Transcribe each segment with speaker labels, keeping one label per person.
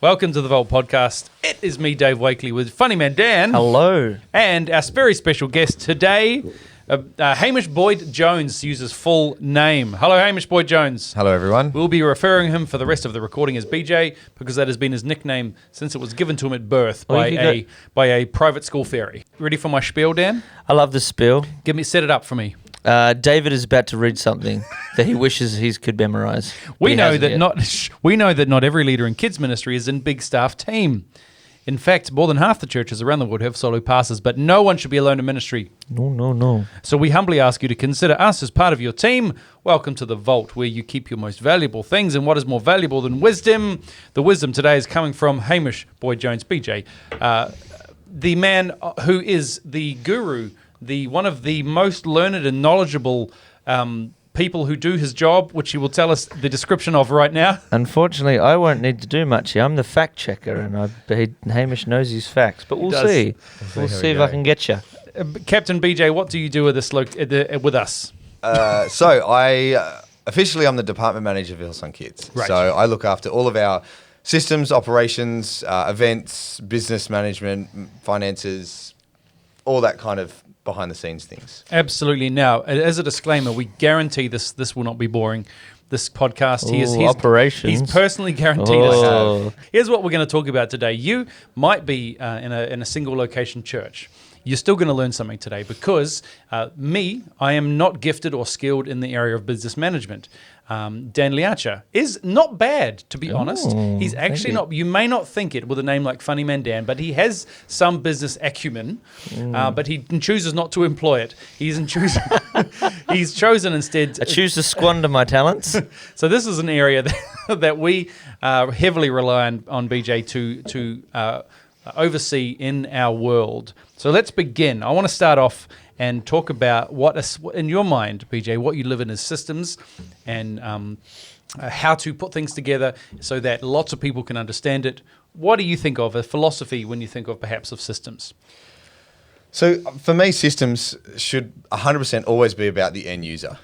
Speaker 1: Welcome to the Vault podcast. It is me, Dave Wakerley, with Funny Man Dan.
Speaker 2: Hello.
Speaker 1: And our very special guest today, Hamish Boyd-Jones, uses full name. Hello, Hamish Boyd-Jones.
Speaker 3: Hello, everyone.
Speaker 1: We'll be referring him for the rest of the recording as BJ because that has been his nickname since it was given to him at birth by a private school fairy. Ready for my spiel, Dan?
Speaker 2: I love the spiel.
Speaker 1: Set it up for me.
Speaker 2: David is about to read something that he wishes he could memorize.
Speaker 1: We know that not every leader in kids ministry is in big staff team. In fact, more than half the churches around the world have solo pastors, but no one should be alone in ministry.
Speaker 2: No.
Speaker 1: So we humbly ask you to consider us as part of your team. Welcome to the Vault, where you keep your most valuable things. And what is more valuable than wisdom? The wisdom today is coming from Hamish Boyd-Jones, BJ, the man who is the guru, one of the most learned and knowledgeable people who do his job, which he will tell us the description of right now.
Speaker 2: Unfortunately, I won't need to do much here. I'm the fact checker, and Hamish knows his facts. But we'll see. We'll see if I can get you.
Speaker 1: Captain BJ, what do you do with with us?
Speaker 3: Officially, I'm the department manager of Hillsong Kids.
Speaker 1: Right.
Speaker 3: So I look after all of our systems, operations, events, business management, finances, all that kind of behind-the-scenes things.
Speaker 1: Absolutely. Now, as a disclaimer, we guarantee this will not be boring. This podcast,
Speaker 2: operations.
Speaker 1: He's personally guaranteed us. Here's what we're going to talk about today. You might be in a single location church. You're still going to learn something today because I am not gifted or skilled in the area of business management. Dan Liacha is not bad, to be honest. He's actually not. You may not think it with a name like Funny Man Dan, but he has some business acumen, but he chooses not to employ it. He's chosen instead.
Speaker 2: I choose to squander my talents.
Speaker 1: So this is an area that we heavily rely on BJ to oversee in our world. So let's begin. I want to start off and talk about in your mind, BJ, what you live in as systems and how to put things together so that lots of people can understand it. What do you think of a philosophy when you think of perhaps of systems?
Speaker 3: So for me, systems should 100% always be about the end user.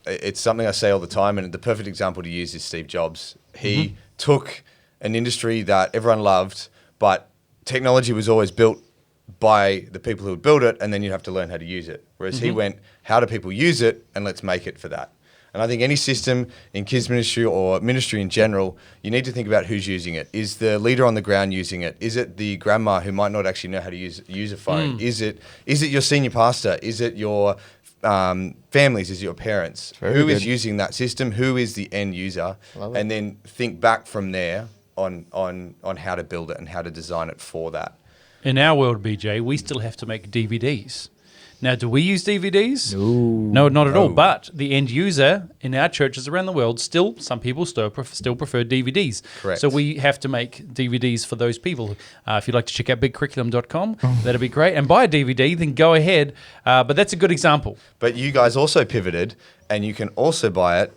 Speaker 3: It's something I say all the time, and the perfect example to use is Steve Jobs. He took an industry that everyone loved, but technology was always built by the people who would build it, and then you'd have to learn how to use it. Whereas he went, how do people use it, and let's make it for that. And I think any system in kids ministry or ministry in general, you need to think about who's using it. Is the leader on the ground using it? Is it the grandma who might not actually know how to use a phone? Is it your senior pastor? Is it your families? Is it your parents? Who is using that system? Who is the end user? And then think back from there on how to build it and how to design it for that.
Speaker 1: In our world, BJ, we still have to make DVDs. Now, do we use DVDs? No, not at all. But the end user in our churches around the world, some people still prefer DVDs.
Speaker 3: Correct.
Speaker 1: So we have to make DVDs for those people. If you'd like to check out bigcurriculum.com, that'd be great. And buy a DVD, then go ahead. But that's a good example.
Speaker 3: But you guys also pivoted, and you can also buy it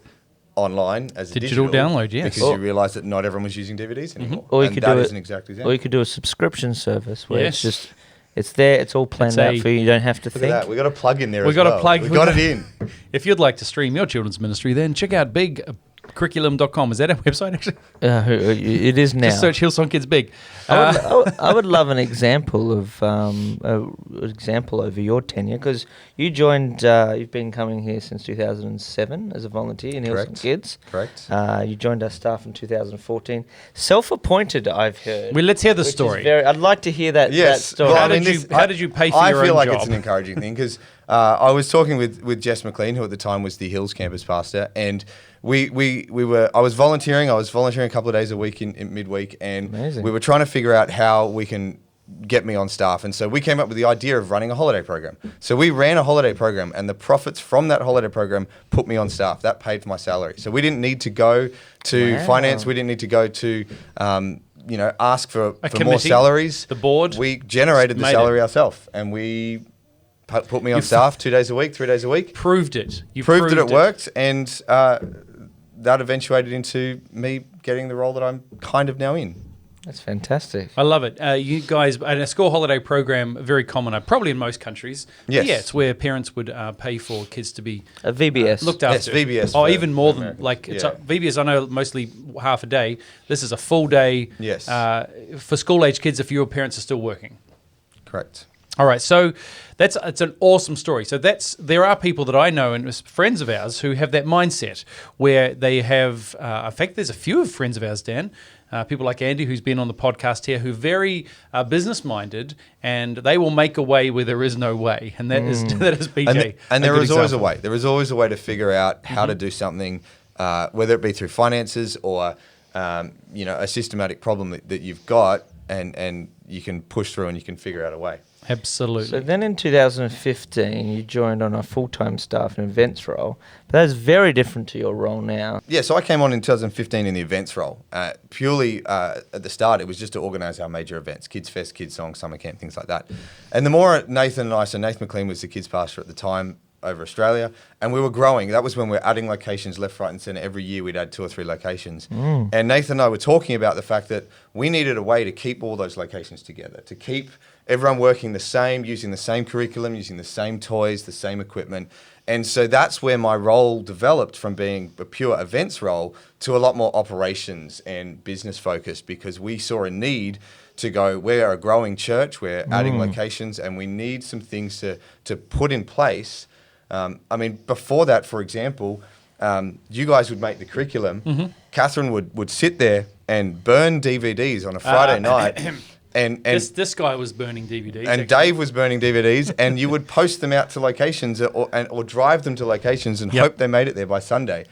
Speaker 3: online as a digital
Speaker 1: download, yes.
Speaker 3: Because you realise that not everyone was using DVDs anymore.
Speaker 2: Or you
Speaker 3: and
Speaker 2: could
Speaker 3: that
Speaker 2: do
Speaker 3: is an exact example.
Speaker 2: Or you could do a subscription service where
Speaker 1: Yes.
Speaker 2: it's there, it's all planned out for you. You don't have to
Speaker 3: Look at
Speaker 2: think.
Speaker 3: that. We got a plug in there.
Speaker 1: We
Speaker 3: as
Speaker 1: got a
Speaker 3: well.
Speaker 1: plug.
Speaker 3: We got it in.
Speaker 1: If you'd like to stream your children's ministry, then check out bigcurriculum.com. Is that our website actually?
Speaker 2: It is now.
Speaker 1: Just search Hillsong Kids Big.
Speaker 2: I would love an example of over your tenure, because you joined. You've been coming here since 2007 as a volunteer in Hillsong Kids.
Speaker 3: Correct.
Speaker 2: You joined our staff in 2014. Self-appointed, I've heard.
Speaker 1: Well, let's hear the story.
Speaker 2: I'd like to hear that.
Speaker 3: Yes.
Speaker 2: That story.
Speaker 3: Well,
Speaker 1: How did you pay for your own job?
Speaker 3: I feel like it's an encouraging thing because I was talking with Jess McLean, who at the time was the Hills campus pastor, and I was volunteering. I was volunteering a couple of days a week in midweek, and
Speaker 2: Amazing.
Speaker 3: We were trying to figure out how we can get me on staff. And so we came up with the idea of running a holiday program. So we ran a holiday program, and the profits from that holiday program put me on staff. That paid for my salary. So we didn't need to go to finance. We didn't need to go to ask for more salaries.
Speaker 1: The board.
Speaker 3: We generated the salary ourselves, and we put me on staff 2 days a week, 3 days a week.
Speaker 1: Proved it. You
Speaker 3: proved that it worked, and that eventuated into me getting the role that I'm kind of now in.
Speaker 2: That's fantastic.
Speaker 1: I love it. You guys, and a school holiday program, very common, probably in most countries.
Speaker 3: Yes.
Speaker 1: But yeah, it's where parents would pay for kids to be
Speaker 2: A VBS.
Speaker 1: looked after.
Speaker 3: Yes, VBS.
Speaker 1: Oh,
Speaker 3: for
Speaker 1: even more than
Speaker 3: Americans.
Speaker 1: like it's
Speaker 3: Yeah.
Speaker 1: VBS. I know mostly half a day. This is a full day.
Speaker 3: Yes.
Speaker 1: For school age kids, if your parents are still working.
Speaker 3: Correct.
Speaker 1: All right, so it's an awesome story. So there are people that I know and friends of ours who have that mindset where they have. In fact, there's a few of friends of ours, Dan. People like Andy, who's been on the podcast here, who are very business minded, and they will make a way where there is no way, and that is BJ.
Speaker 3: And
Speaker 1: a
Speaker 3: there
Speaker 1: good
Speaker 3: is always a
Speaker 1: example.
Speaker 3: way. There is always a way to figure out how to do something, whether it be through finances or a systematic problem that you've got, and you can push through and you can figure out a way.
Speaker 1: Absolutely.
Speaker 2: So then in 2015, you joined on a full-time staff and events role. But that's very different to your role now.
Speaker 3: Yeah, so I came on in 2015 in the events role. Purely at the start, it was just to organise our major events, Kids Fest, Kids Song, Summer Camp, things like that. And the more Nathan and I, so Nathan McLean was the kids pastor at the time over Australia, and we were growing. That was when we were adding locations left, right and centre. Every year we'd add 2 or 3 locations. And Nathan and I were talking about the fact that we needed a way to keep all those locations together, to keep everyone working the same, using the same curriculum, using the same toys, the same equipment. And so that's where my role developed from being a pure events role to a lot more operations and business focused, because we saw a need to go, we're a growing church, we're adding locations, and we need some things to put in place. Before that, for example, you guys would make the curriculum. Catherine would sit there and burn DVDs on a Friday night. And
Speaker 1: this guy was burning DVDs.
Speaker 3: and Dave was burning DVDs, and you would post them out to locations or drive them to locations and hope they made it there by Sunday.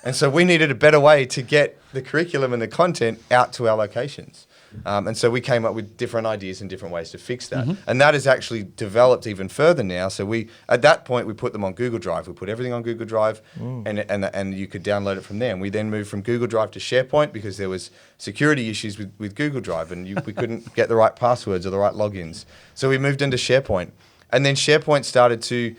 Speaker 3: And so we needed a better way to get the curriculum and the content out to our locations. And so we came up with different ideas and different ways to fix that. And that has actually developed even further now. So at that point, we put them on Google Drive. We put everything on Google Drive, and you could download it from there. And we then moved from Google Drive to SharePoint because there was security issues with Google Drive, and we couldn't get the right passwords or the right logins. So we moved into SharePoint. And then SharePoint started to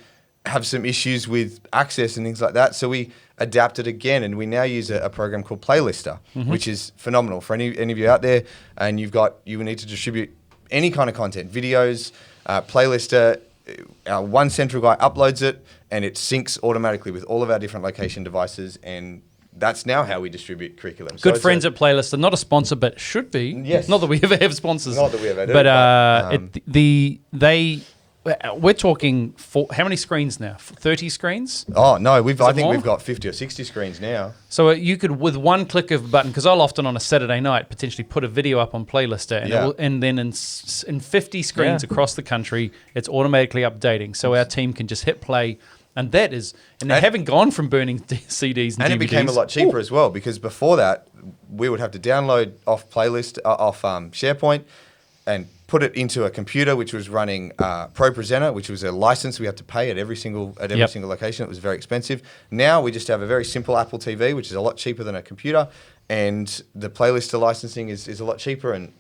Speaker 3: have some issues with access and things like that. So we adapted again, and we now use a program called Playlister, which is phenomenal for any of you out there. And you need to distribute any kind of content, videos, Playlister. One central guy uploads it, and it syncs automatically with all of our different location devices. And that's now how we distribute curriculum.
Speaker 1: Good friends at Playlist. Not a sponsor, but should be.
Speaker 3: Yes.
Speaker 1: Not that we ever have sponsors.
Speaker 3: Not that we ever do.
Speaker 1: But we're talking how many screens now? 30 screens?
Speaker 3: Oh no, I think
Speaker 1: more?
Speaker 3: we've got 50 or 60 screens now.
Speaker 1: So you could, with one click of a button, because I'll often on a Saturday night potentially put a video up on Playlister, and then in 50 screens across the country, it's automatically updating. So our team can just hit play, and they haven't gone from burning CDs and DVDs.
Speaker 3: And it became a lot cheaper as well, because before that, we would have to download off SharePoint and put it into a computer which was running Pro Presenter, which was a license we had to pay at every single location. It was very expensive. Now we just have a very simple Apple TV, which is a lot cheaper than a computer, and the Playlister licensing is a lot cheaper. And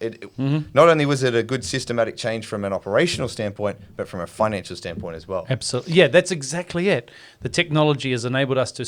Speaker 3: not only was it a good systematic change from an operational standpoint, but from a financial standpoint as well.
Speaker 1: Absolutely. Yeah, that's exactly it. The technology has enabled us to,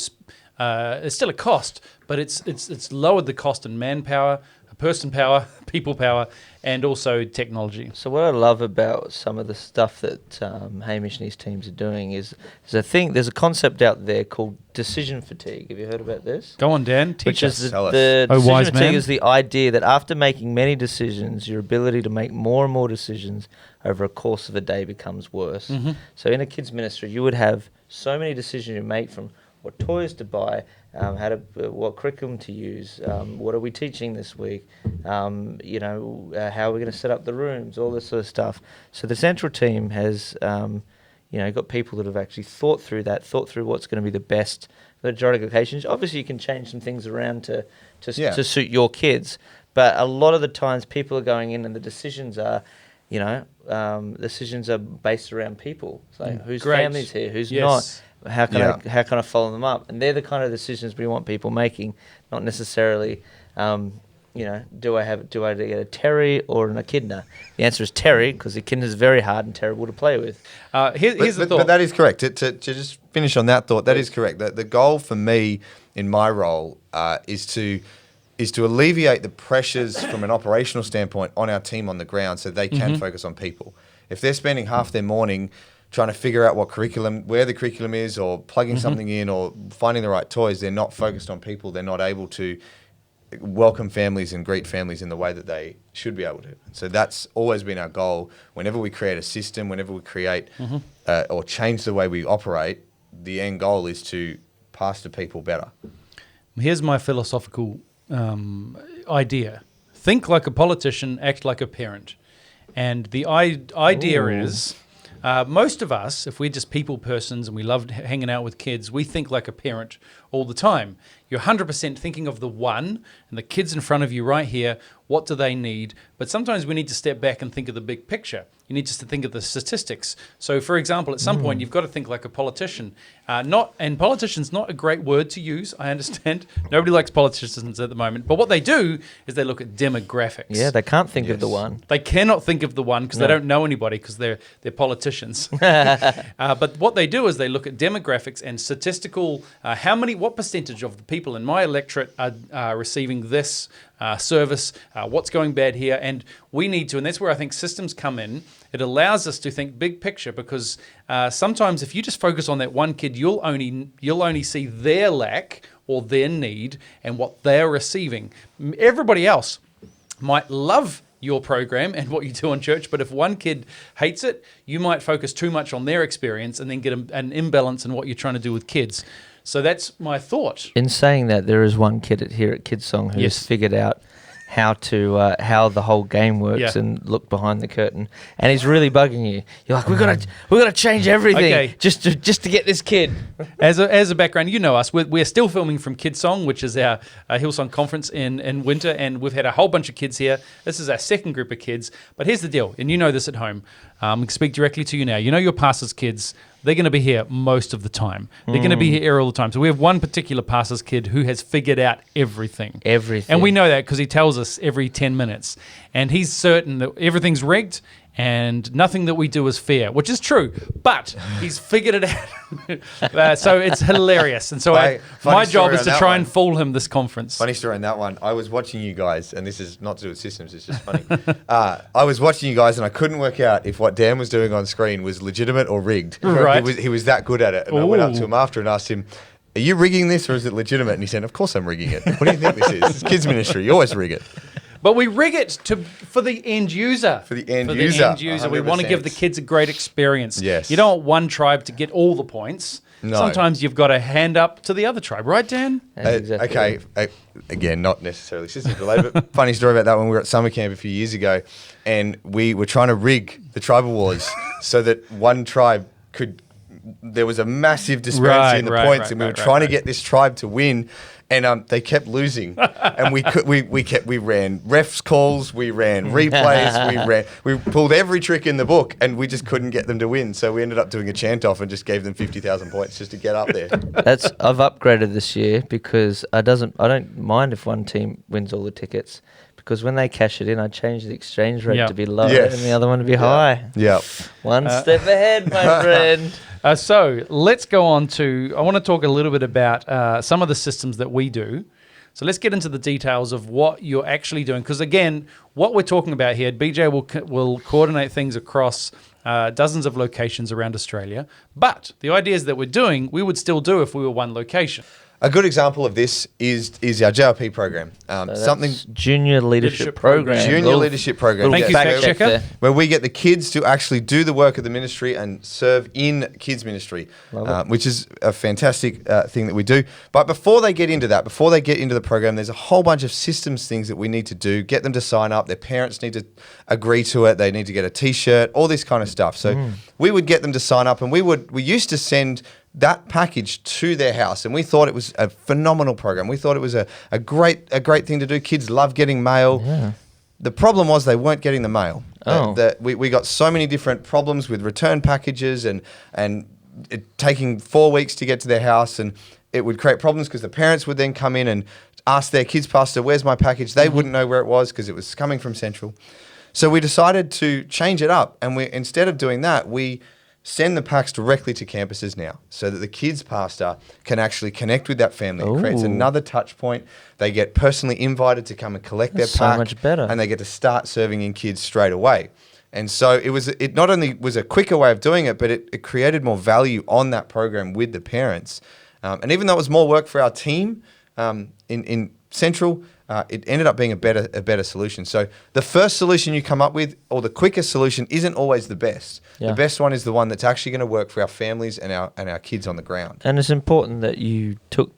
Speaker 1: it's still a cost, but it's lowered the cost in manpower, person power, people power, and also technology.
Speaker 2: So what I love about some of the stuff that Hamish and his teams are doing is there's a concept out there called decision fatigue. Have you heard about this?
Speaker 1: Go on, Dan. Teach us.
Speaker 2: The
Speaker 1: Oh,
Speaker 2: decision
Speaker 1: wise
Speaker 2: fatigue
Speaker 1: man.
Speaker 2: is the idea that after making many decisions, your ability to make more and more decisions over a course of a day becomes worse. So in a kids ministry, you would have so many decisions you make, from what toys to buy, what curriculum to use, what are we teaching this week, how are we going to set up the rooms, all this sort of stuff. So the central team has, got people that have actually thought through what's going to be the best for the majority of occasions. Obviously, you can change some things around to suit your kids, but a lot of the times people are going in and the decisions are, decisions are based around people. So whose family's here, who's not. How can I follow them up? And they're the kind of decisions we want people making, not necessarily, do I get a Terry or an echidna? The answer is Terry, because the echidna is very hard and terrible to play with.
Speaker 1: Here's the thought.
Speaker 3: But that is correct. To just finish on that thought, that is correct. The goal for me in my role is to is to alleviate the pressures from an operational standpoint on our team on the ground so they can focus on people. If they're spending half their morning trying to figure out where the curriculum is, or plugging something in, or finding the right toys, they're not focused on people. They're not able to welcome families and greet families in the way that they should be able to. So that's always been our goal. Whenever we create a system, whenever we create or change the way we operate, the end goal is to pastor people better.
Speaker 1: Here's my philosophical idea. Think like a politician, act like a parent. And the idea is, most of us, if we're just people persons and we love hanging out with kids, we think like a parent all the time. You're 100% thinking of the one and the kids in front of you right here. What do they need? But sometimes we need to step back and think of the big picture. You need just to think of the statistics. So, for example, at some point, you've got to think like a politician. And politician's not a great word to use, I understand. Nobody likes politicians at the moment. But what they do is they look at demographics.
Speaker 2: Yeah, they can't think of the one.
Speaker 1: They cannot think of the one because they don't know anybody because they're politicians. But what they do is they look at demographics and statistical, what percentage of the people in my electorate are receiving this service, what's going bad here, and we need to, and that's where I think systems come in. It allows us to think big picture, because sometimes if you just focus on that one kid, you'll only see their lack or their need and what they're receiving. Everybody else might love your program and what you do in church, but if one kid hates it, you might focus too much on their experience and then get an imbalance in what you're trying to do with kids. So that's my thought.
Speaker 2: In saying that, there is one kid here at Kidsong who's figured out how the whole game works and look behind the curtain, and he's really bugging you. You're like, we've got to change everything just to get this kid.
Speaker 1: As a background, you know us. We're still filming from Kidsong, which is our Hillsong conference in winter, and we've had a whole bunch of kids here. This is our second group of kids. But here's the deal, and you know this at home. I can speak directly to you now. You know your pastor's kids. They're going to be here most of the time. They're going to be here all the time. So we have one particular pastor's kid who has figured out everything.
Speaker 2: Everything.
Speaker 1: And we know that because he tells us every 10 minutes. And he's certain that everything's rigged and nothing that we do is fair, which is true. But he's figured it out. So it's hilarious. And so my job is to try and fool him this conference.
Speaker 3: Funny story on that one. I was watching you guys, and this is not to do with systems, it's just funny. I was watching you guys, and I couldn't work out if what Dan was doing on screen was legitimate or rigged.
Speaker 1: Right.
Speaker 3: He was that good at it. And I went up to him after and asked him, are you rigging this or is it legitimate? And he said, of course I'm rigging it. What do you think this is? It's kids ministry. You always rig it.
Speaker 1: But we rig it for the end user.
Speaker 3: For the end user.
Speaker 1: We want to give the kids a great experience.
Speaker 3: Yes.
Speaker 1: You don't want one tribe to get all the points.
Speaker 3: No.
Speaker 1: Sometimes you've got to hand up to the other tribe. Right, Dan?
Speaker 3: Okay. Again, not necessarily systems related, but funny story about that when we were at summer camp a few years ago, and we were trying to rig the tribal wars so that one tribe could... There was a massive disparity in the points, and we were trying to get this tribe to win, and they kept losing. And we ran refs calls, we ran replays, we pulled every trick in the book, and we just couldn't get them to win. So we ended up doing a chant off and just gave them 50,000 points just to get up there.
Speaker 2: I've upgraded this year because I don't mind if one team wins all the tickets. Because when they cash it in, I change the exchange rate to be low and the other one to be high.
Speaker 3: Yeah.
Speaker 2: One step ahead, my friend.
Speaker 1: So let's go on to, I want to talk a little bit about some of the systems that we do. So let's get into the details of what you're actually doing. Because again, what we're talking about here, BJ will coordinate things across dozens of locations around Australia. But the ideas that we're doing, we would still do if we were one location.
Speaker 3: A good example of this is our JLP program.
Speaker 2: Junior Leadership Program.
Speaker 3: Junior Leadership Program.
Speaker 1: Thank you, fact checker.
Speaker 3: Where we get the kids to actually do the work of the ministry and serve in kids ministry, which is a fantastic thing that we do. But before they get into that, before they get into the program, there's a whole bunch of systems things that we need to do. Get them to sign up. Their parents need to agree to it. They need to get a T-shirt, all this kind of stuff. So we would get them to sign up, and we used to send that package to their house, and we thought it was a phenomenal program. We thought it was a great thing to do. Kids love getting mail. Yeah. The problem was they weren't getting the mail. We got so many different problems with return packages and it taking 4 weeks to get to their house, and it would create problems because the parents would then come in and ask their kids pastor, where's my package? They wouldn't know where it was because it was coming from Central. So we decided to change it up, and instead of doing that, we send the packs directly to campuses now so that the kids pastor can actually connect with that family. It creates another touch point. They get personally invited to come and collect their pack.
Speaker 2: So much better.
Speaker 3: And they get to start serving in kids straight away. And so it not only was a quicker way of doing it, but it created more value on that program with the parents. And even though it was more work for our team in Central, it ended up being a better solution. So the first solution you come up with, or the quickest solution, isn't always the best.
Speaker 2: Yeah.
Speaker 3: The best one is the one that's actually going to work for our families and our kids on the ground.
Speaker 2: And it's important that you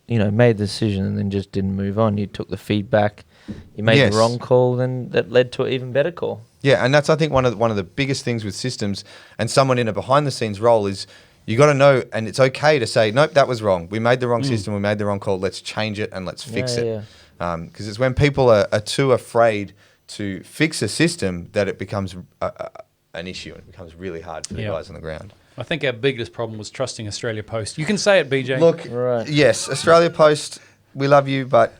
Speaker 2: made the decision and then just didn't move on. You took the feedback, you made the wrong call, then that led to an even better call.
Speaker 3: Yeah, and that's, I think, one of the biggest things with systems, and someone in a behind the scenes role is, you got to know, and it's okay to say, nope, that was wrong. We made the wrong system. We made the wrong call. Let's change it and let's fix it. Because it's when people are too afraid to fix a system that it becomes an issue, and it becomes really hard for the guys on the ground.
Speaker 1: I think our biggest problem was trusting Australia Post. You can say it, BJ.
Speaker 3: Look, yes, Australia Post, we love you, but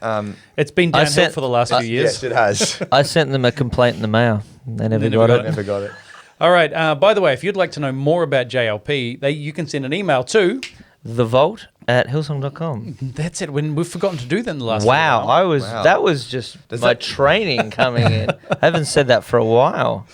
Speaker 1: it's been downhill for the last few years.
Speaker 3: Yes, it has.
Speaker 2: I sent them a complaint in the mail. They never got it.
Speaker 3: Never got it.
Speaker 1: All right. By the way, if you'd like to know more about JLP, you can send an email to
Speaker 2: thevault@hillsong.com.
Speaker 1: That's it. We've forgotten to do that in the last.
Speaker 2: Wow, that was just training coming in. I haven't said that for a while.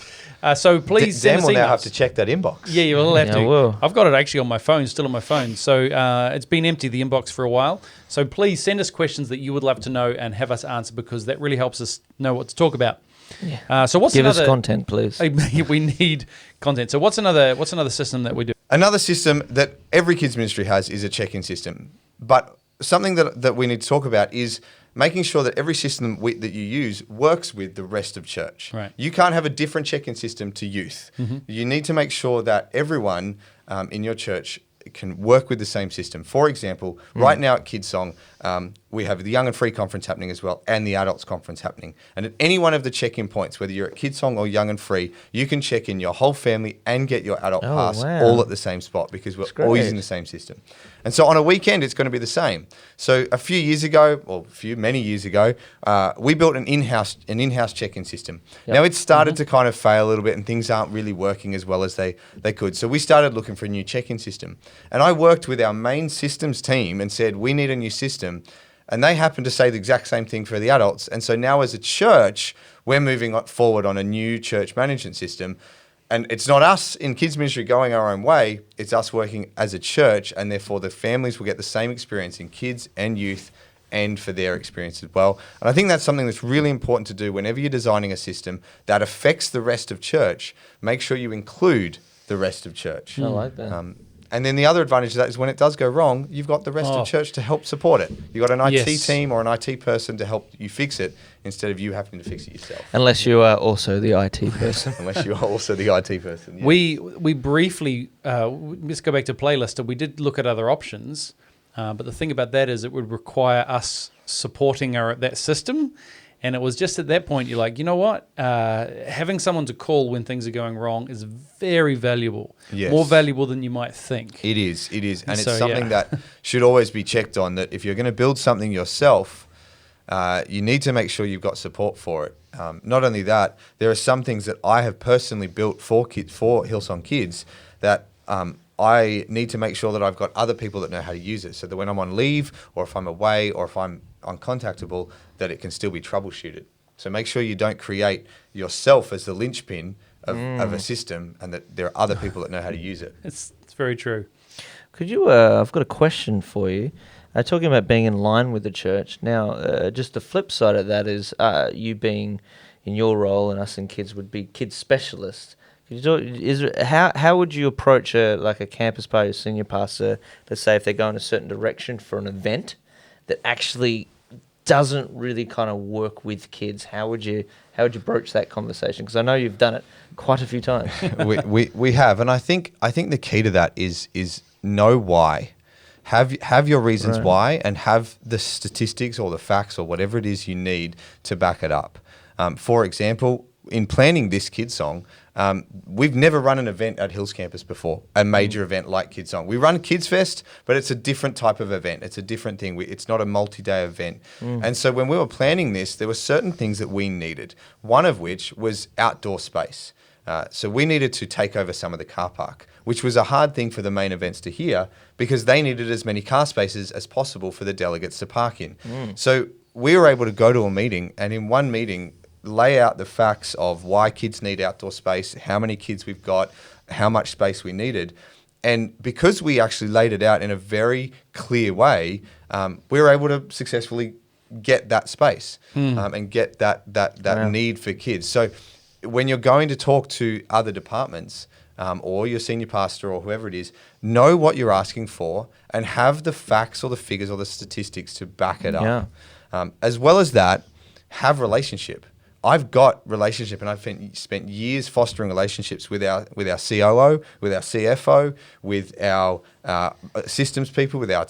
Speaker 1: So please send us emails.
Speaker 3: Dan will now have to check that inbox.
Speaker 1: Yeah, you will have to.
Speaker 2: I will.
Speaker 1: I've got it actually on my phone, still on my phone. So it's been empty, the inbox, for a while. So please send us questions that you would love to know and have us answer, because that really helps us know what to talk about.
Speaker 2: Yeah.
Speaker 1: So
Speaker 2: Give us content, please.
Speaker 1: We need content. So what's another system that we do?
Speaker 3: Another system that every kids ministry has is a check-in system. But something that we need to talk about is making sure that every system that you use works with the rest of church.
Speaker 1: Right.
Speaker 3: You can't have a different check-in system to youth. Mm-hmm. You need to make sure that everyone in your church can work with the same system. For example, right now at Kidsong, we have the Young and Free conference happening as well, and the Adults conference happening. And at any one of the check-in points, whether you're at Kidsong or Young and Free, you can check in your whole family and get your adult pass all at the same spot, because we're all using the same system. And so on a weekend, it's going to be the same. So many years ago, we built an in-house check-in system. Yep. Now it's started to kind of fail a little bit, and things aren't really working as well as they could. So we started looking for a new check-in system. And I worked with our main systems team and said, we need a new system. And they happened to say the exact same thing for the adults. And so now as a church, we're moving forward on a new church management system. And it's not us in kids ministry going our own way. It's us working as a church, and therefore the families will get the same experience in kids and youth, and for their experience as well. And I think that's something that's really important to do whenever you're designing a system that affects the rest of church. Make sure you include the rest of church.
Speaker 2: I like that.
Speaker 3: And then the other advantage of that is when it does go wrong, you've got the rest of church to help support it. You've got an IT team or an IT person to help you fix it, instead of you having to fix it yourself.
Speaker 2: Unless you are also the IT person.
Speaker 3: Unless you are also the IT person. Yeah.
Speaker 1: We briefly, let's go back to Playlister. We did look at other options, but the thing about that is it would require us supporting that system. And it was just at that point, you're like, you know what? Having someone to call when things are going wrong is very valuable. Yes. More valuable than you might think.
Speaker 3: It is. And it's something that should always be checked on, that if you're going to build something yourself, you need to make sure you've got support for it. Not only that, there are some things that I have personally built for Hillsong Kids that I need to make sure that I've got other people that know how to use it, so that when I'm on leave, or if I'm away, or if I'm uncontactable, that it can still be troubleshooted. So make sure you don't create yourself as the linchpin of a system, and that there are other people that know how to use it.
Speaker 1: It's very true.
Speaker 2: Could you, I've got a question for you. Talking about being in line with the church. Now, just the flip side of that is you being in your role, and us in kids would be kids specialists. How would you approach a campus pastor, senior pastor, let's say if they're going a certain direction for an event that actually doesn't really kind of work with kids? How would you broach that conversation? Because I know you've done it quite a few times.
Speaker 3: we have, and I think the key to that is know why. Have your reasons why, and have the statistics or the facts or whatever it is you need to back it up. For example, in planning this Kidsong, we've never run an event at Hills Campus before, a major event like Kidsong. We run Kids Fest, but it's a different type of event. It's a different thing. It's not a multi-day event. And so when we were planning this, there were certain things that we needed, one of which was outdoor space. So we needed to take over some of the car park, which was a hard thing for the main events to hear because they needed as many car spaces as possible for the delegates to park in. So we were able to go to a meeting and in one meeting lay out the facts of why kids need outdoor space, how many kids we've got, how much space we needed. And because we actually laid it out in a very clear way, we were able to successfully get that space and get that need for kids. So when you're going to talk to other departments or your senior pastor or whoever it is, know what you're asking for and have the facts or the figures or the statistics to back it up. As well as that, have relationship. I've got relationship and I've spent years fostering relationships with our COO, with our CFO, with our systems people, with our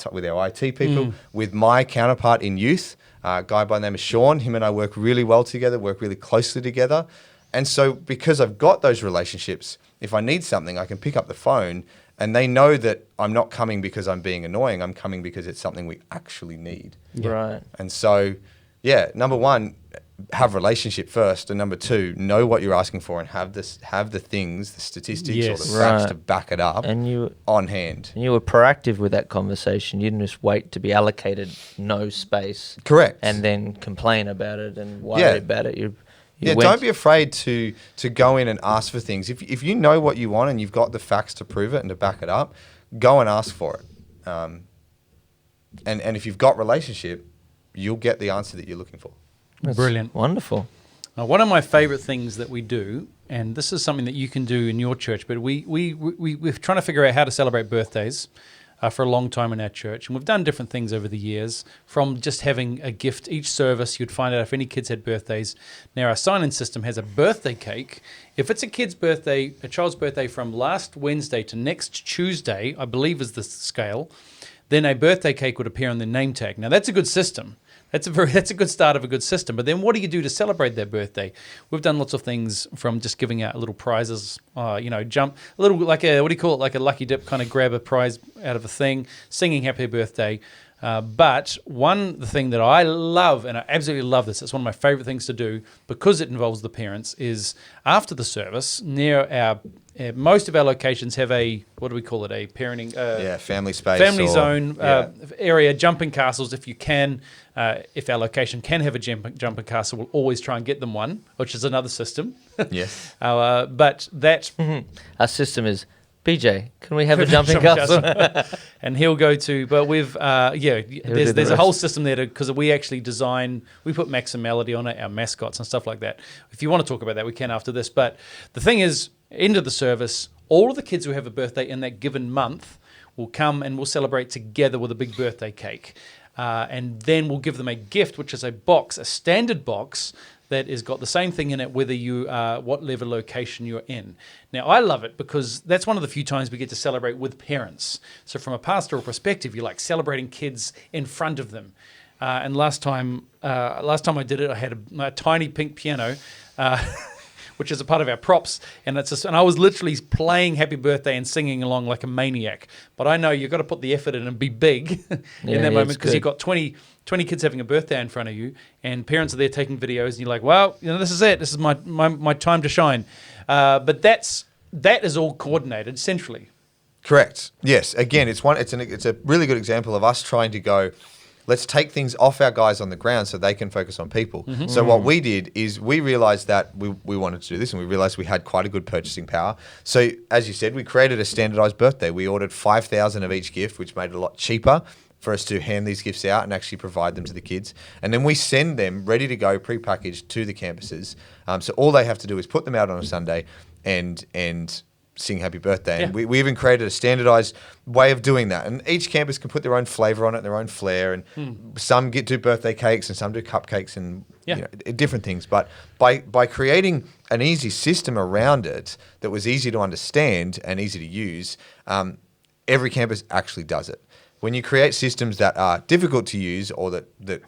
Speaker 3: IT people, with my counterpart in youth, a guy by the name of Sean. Him and I work really well together, work really closely together. And so because I've got those relationships, if I need something, I can pick up the phone and they know that I'm not coming because I'm being annoying. I'm coming because it's something we actually need.
Speaker 2: Right.
Speaker 3: And so, yeah, number one, have relationship first, and number two, know what you're asking for and have the things, the statistics or the facts to back it up and on hand.
Speaker 2: And you were proactive with that conversation. You didn't just wait to be allocated no space.
Speaker 3: Correct.
Speaker 2: And then complain about it and worry about it. You
Speaker 3: don't be afraid to go in and ask for things. If you know what you want and you've got the facts to prove it and to back it up, go and ask for it. And if you've got relationship, you'll get the answer that you're looking for.
Speaker 2: That's
Speaker 1: brilliant.
Speaker 2: Wonderful.
Speaker 1: Now, one of my favorite things that we do, and this is something that you can do in your church, but we're trying to figure out how to celebrate birthdays for a long time in our church. And we've done different things over the years, from just having a gift each service. You'd find out if any kids had birthdays. Now, our sign-in system has a birthday cake. If it's a kid's birthday, a child's birthday from last Wednesday to next Tuesday, I believe is the scale, then a birthday cake would appear on the name tag. Now, that's a good system. That's a good start of a good system. But then what do you do to celebrate their birthday? We've done lots of things, from just giving out little prizes, jump a little, like a, what do you call it, like a lucky dip, kind of grab a prize out of a thing, singing happy birthday. But the thing that I love, and I absolutely love this, it's one of my favorite things to do because it involves the parents, is after the service, near our most of our locations have a, what do we call it, a parenting...
Speaker 3: family space.
Speaker 1: Family zone area, jumping castles if you can. If our location can have a jumping castle, we'll always try and get them one, which is another system.
Speaker 3: Yes.
Speaker 1: But that...
Speaker 2: Our system is, BJ, can we have a jumping castle?
Speaker 1: And he'll go to... But we've... there's a whole system there because we actually design... We put Max and Melody on it, our mascots and stuff like that. If you want to talk about that, we can after this. But the thing is, end of the service, all of the kids who have a birthday in that given month will come and we'll celebrate together with a big birthday cake. And then we'll give them a gift, which is a box, a standard box that has got the same thing in it, whether you what level location you're in. Now, I love it because that's one of the few times we get to celebrate with parents. So from a pastoral perspective, you're like celebrating kids in front of them. And last time I did it, I had a tiny pink piano, which is a part of our props, and I was literally playing Happy Birthday and singing along like a maniac. But I know you've got to put the effort in and be big in that moment, because you've got 20 kids having a birthday in front of you, and parents are there taking videos, and you're like, well, this is it. This is my time to shine. But that is all coordinated centrally.
Speaker 3: Correct. Yes. Again, it's a really good example of us trying to go, let's take things off our guys on the ground so they can focus on people. Mm-hmm. So what we did is we realized that we wanted to do this, and we realized we had quite a good purchasing power. So as you said, we created a standardized birthday. We ordered 5,000 of each gift, which made it a lot cheaper for us to hand these gifts out and actually provide them to the kids. And then we send them ready to go, prepackaged, to the campuses. So all they have to do is put them out on a Sunday and sing happy birthday.
Speaker 1: Yeah.
Speaker 3: And we even created a standardized way of doing that. And each campus can put their own flavor on it, their own flair. And some do birthday cakes and some do cupcakes and different things. But by creating an easy system around it that was easy to understand and easy to use, every campus actually does it. When you create systems that are difficult to use or that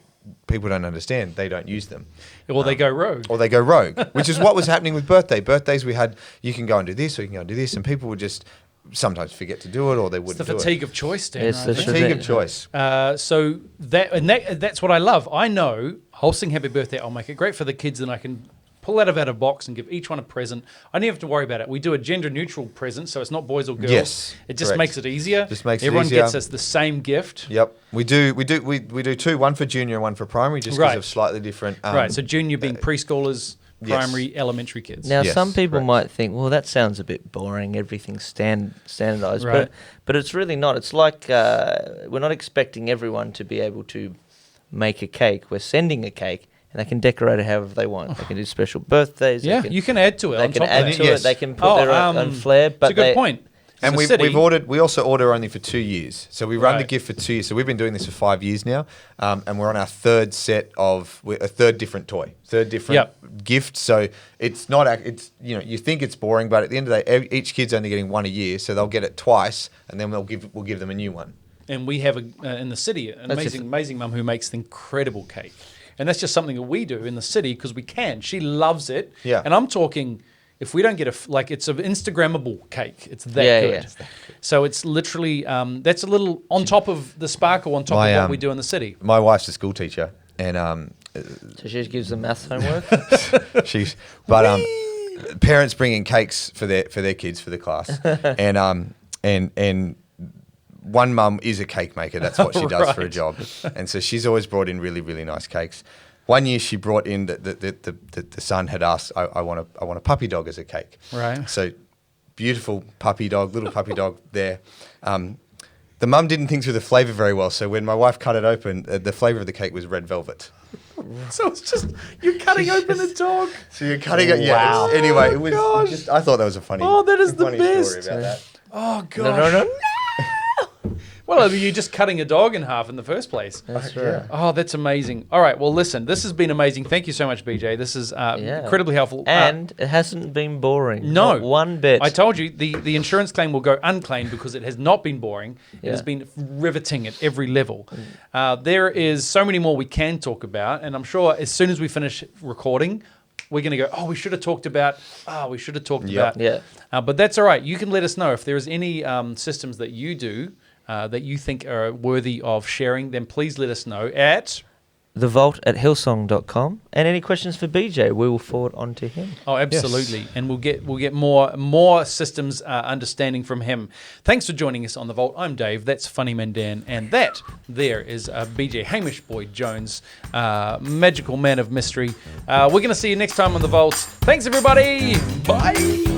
Speaker 3: people don't understand, they don't use them.
Speaker 1: Or they go rogue.
Speaker 3: Or they go rogue, which is what was happening with birthdays. We had, you can go and do this or you can go and do this, and people would just sometimes forget to do it, or they wouldn't do it.
Speaker 1: It's the fatigue of choice, Dan.
Speaker 2: It's
Speaker 1: right?
Speaker 2: the
Speaker 3: fatigue of choice.
Speaker 1: So that's what I love. I know, I'll sing happy birthday, I'll make it great for the kids, and I can pull out of a box and give each one a present. I don't even have to worry about it. We do a gender neutral present, so it's not boys or girls.
Speaker 3: Yes,
Speaker 1: it just
Speaker 3: correct.
Speaker 1: makes it easier.
Speaker 3: Just makes it
Speaker 1: Everyone
Speaker 3: easier.
Speaker 1: gets us the same gift.
Speaker 3: Yep, we do two, one for junior and one for primary, just because
Speaker 1: Right.
Speaker 3: of slightly different.
Speaker 1: Right, so junior being preschoolers, primary, elementary kids.
Speaker 2: Now,
Speaker 3: Yes,
Speaker 2: some people
Speaker 3: correct.
Speaker 2: might think, well, that sounds a bit boring. Everything's standardized,
Speaker 1: Right.
Speaker 2: but it's really not. It's like we're not expecting everyone to be able to make a cake. We're sending a cake, and they can decorate it however they want. They can do special birthdays.
Speaker 1: Yeah,
Speaker 2: they can,
Speaker 1: you can add to it.
Speaker 2: They
Speaker 1: on
Speaker 2: can
Speaker 1: top of
Speaker 2: add
Speaker 1: that.
Speaker 2: to
Speaker 3: Yes.
Speaker 2: it. They can put their own flair. But
Speaker 1: it's a good point.
Speaker 3: And
Speaker 1: As a city-
Speaker 3: we also order only for 2 years. So we run the
Speaker 1: Right.
Speaker 3: gift for 2 years. So we've been doing this for 5 years now. And we're on our third set of a third different toy, third different gift. So it's not, you think it's boring, but at the end of the day, each kid's only getting one a year. So they'll get it twice and then we'll give them a new one.
Speaker 1: And we have in the city an amazing mum who makes an incredible cake, and that's just something that we do in the city because we can. She loves it,
Speaker 3: Yeah.
Speaker 1: And I'm talking if we don't get it's an Instagrammable cake. It's that
Speaker 2: Yeah,
Speaker 1: good.
Speaker 2: yeah.
Speaker 1: So it's literally that's a little on top of the sparkle, on top of what we do in the city.
Speaker 3: My wife's a school teacher, and
Speaker 2: So she gives them maths homework.
Speaker 3: parents bring in cakes for their kids for the class, and one mum is a cake maker. That's what she does for a
Speaker 1: Right.
Speaker 3: job, and so she's always brought in really, really nice cakes. One year she brought in the son had asked, I want a puppy dog as a cake.
Speaker 1: Right.
Speaker 3: So beautiful puppy dog, little puppy dog there. The mum didn't think through the flavour very well, so when my wife cut it open, the flavour of the cake was red velvet.
Speaker 1: So it's just you're cutting open a dog.
Speaker 3: So you're cutting it, yeah.
Speaker 2: Wow.
Speaker 3: Anyway, it was
Speaker 1: gosh.
Speaker 3: just, I thought that was a funny.
Speaker 1: Oh, that is the
Speaker 3: funny
Speaker 1: best.
Speaker 3: story about that.
Speaker 1: Oh gosh.
Speaker 2: no.
Speaker 1: Well, you're just cutting a dog in half in the first place.
Speaker 2: That's right.
Speaker 3: Yeah.
Speaker 1: Oh, that's amazing. All right. Well, listen, this has been amazing. Thank you so much, BJ. This is incredibly helpful.
Speaker 2: And it hasn't been boring.
Speaker 1: No.
Speaker 2: Not one bit.
Speaker 1: I told you the insurance claim will go unclaimed because it has not been boring. It has
Speaker 2: Yeah.
Speaker 1: been riveting at every level. There is so many more we can talk about, and I'm sure as soon as we finish recording, we're going to go, we should have talked about, we should have talked
Speaker 3: Yep.
Speaker 1: about.
Speaker 2: Yeah.
Speaker 1: But that's all right. You can let us know if there is any systems that you do that you think are worthy of sharing, then please let us know at
Speaker 2: thevault@hillsong.com. And any questions for BJ, we will forward on to him.
Speaker 1: Oh, absolutely. And we'll get more systems understanding from him. Thanks for joining us on The Vault. I'm Dave. That's Funny Man Dan. And that there is BJ Hamish Boyd-Jones, magical man of mystery. We're going to see you next time on The Vault. Thanks, everybody. Bye.